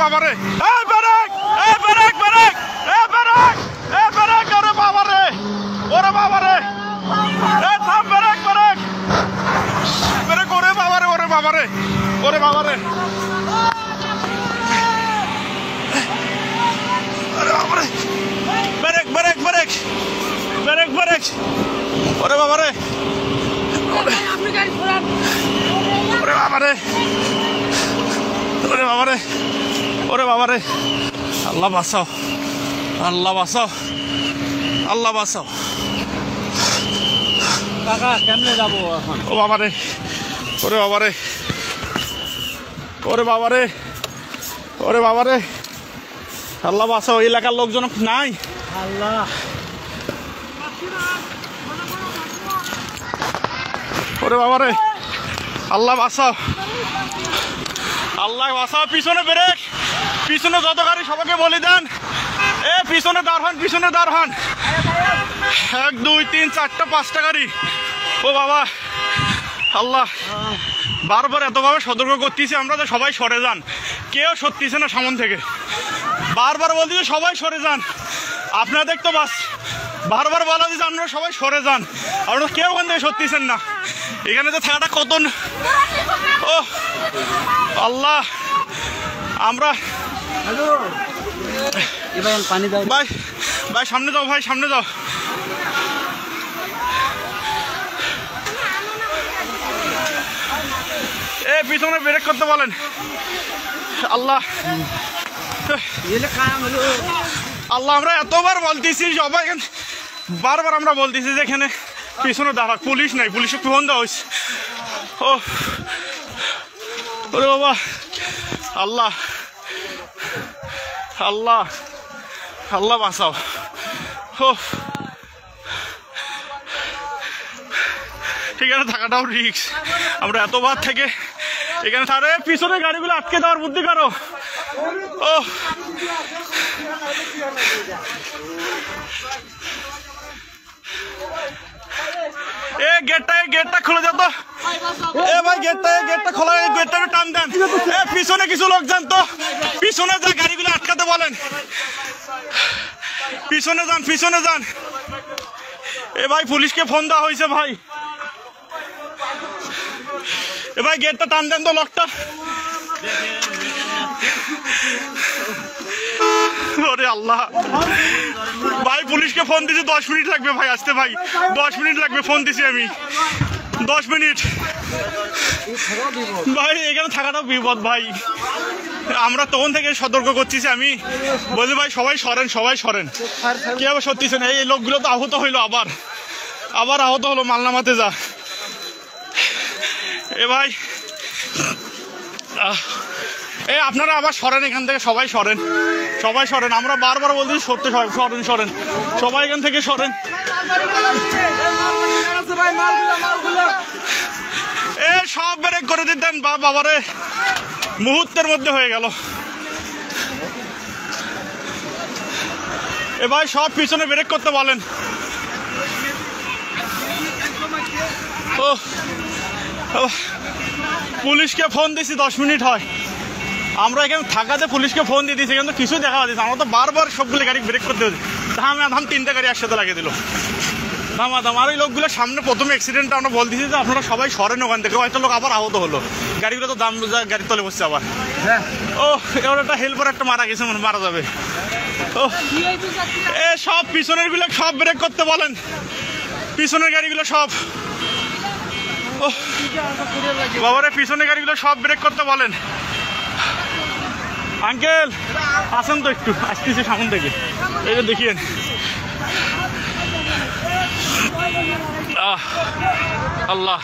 বাবারে এই ব্রেক এই ব্রেক ব্রেক এই ব্রেক এই ব্রেক ওরে বাবারে এই থাম ব্রেক ব্রেক ব্রেক ওরে বাবারে ওরে বাবারে ওরে বাবারে আরে বাবারে brake brake brake brake brake ওরে বাবারে আপনি গাড়ি ঘোরান ওরে বাবারে ওরে বাবারে ওরে বাবারে আল্লাহ বাঁচাও আল্লাহ বাঁচাও আল্লাহ বাঁচাও কাকা কেমনে যাবো এখন? ও বাবারে ওরে বাবারে ওরে বাবারে ওরে বাবারে আল্লাহ বাঁচাও এলাকার লোকজন নাই আল্লাহ ওরে বাবারে আল্লাহ বাঁচাও আল্লাহ বাঁচাও পিছনে ব্রেক পিছনে যত গাড়ি সবাইকে বলে দেন এ পিছনে দাঁড় হন 1 2 3 4টা 5টা গাড়ি ও বাবা আল্লাহ বারবার এতভাবে সতর্ক করতেছি আমরা তো সবাই সরে যান কেউ সরতেছে না সামন থেকে বারবার বলতেছি সবাই সরে যান আপনাদের তো বাস বারবার বলা দিচ্ছে আপনারা সবাই সরে যান আপনারা কেউ ওখান থেকে সরতেছেন না এখানে তো থাকাটা কত ও আল্লাহ আমরা পানি দাও ভাই ভাই সামনে যাও ভাই সামনে যাও এ পিছনে ব্রেক করতে বলেন আল্লাহ আল্লাহ আমরা এতবার বলতেছি সবাই বারবার আমরা বলতেছি যে এখানে পিছনে দাঁড়া পুলিশ নাই পুলিশে ফোন দেওয়া হয়েছে ও ওরে বাবা আল্লাহ আল্লাহ আল্লাহ বাঁচাও ও এখানে থাকাটাও রিস্ক আমরা এতবার থেকে এখানে তারে পিছনে গাড়িগুলো আটকে দেওয়ার বুদ্ধি করো ও এ গেটটা খুলে যেত এ ভাই গেটটা খোলা গেটটা টান দেন এ পিছনে কিছু লোক যান তো পিছনে যা গাড়িগুলো আটকাতে বলেন পিছনে যান এ ভাই পুলিশকে ফোন দেওয়া হয়েছে ভাই এ ভাই গেটটা টান দেন তো লকটা ওরে আল্লাহ ভাই পুলিশকে ফোন দিছি 10 মিনিট লাগবে ভাই আসতে ভাই 10 মিনিট লাগবে ফোন দিছি আমি 10 মিনিট ভাই এখানে থাকাটাও বিপদ ভাই আমরা তখন থেকে সতর্ক করছি আমি বলি ভাই সবাই সরেন কেউ সত্যিছে না এই লোকগুলো তো আহত হইলো আবার আহত হলো মালনামাতে যা এ ভাই এ আপনারা আবার সরেন এখান থেকে সবাই সরেন আমরা বারবার বলছি সত্যি সরেন সবাই এখান থেকে সরেন এ সব ব্রেক করে দিতেন বাবারে মুহূর্তের মধ্যে হয়ে গেল এ ভাই সব পিছনে ব্রেক করতে বলেন ও পুলিশকে ফোন দিছি 10 মিনিট হয় আমরা এখানে থাকাতে পুলিশকে ফোন দিয়ে দিয়েছি কিন্তু কিছু দেখা যাচ্ছে আমরা তো বারবার সবগুলো গাড়ি ব্রেক করতে হচ্ছে ধাম 3টা গাড়ি একসাথে লাগিয়ে দিল দাম আর ওই লোকগুলো সামনে প্রথমে অ্যাক্সিডেন্টটা আমরা বলতেছি যে আপনারা সবাই সরেন ওখান থেকে হয়তো লোক আবার আহত হলো গাড়িগুলো তো দাম গাড়ির তলে বসছে আবার ও এবার একটা হেল্পার একটা মারা গেছে মারা যাবে ও এ সব পিছনের গুলো সব ব্রেক করতে বলেন পিছনের গাড়িগুলো সব ও বাবারে পিছনের গাড়িগুলো সব ব্রেক করতে বলেন আঙ্কেল আসেন তো একটু আসতেছি সামন থেকে এই যে দেখিয়েন আল্লাহ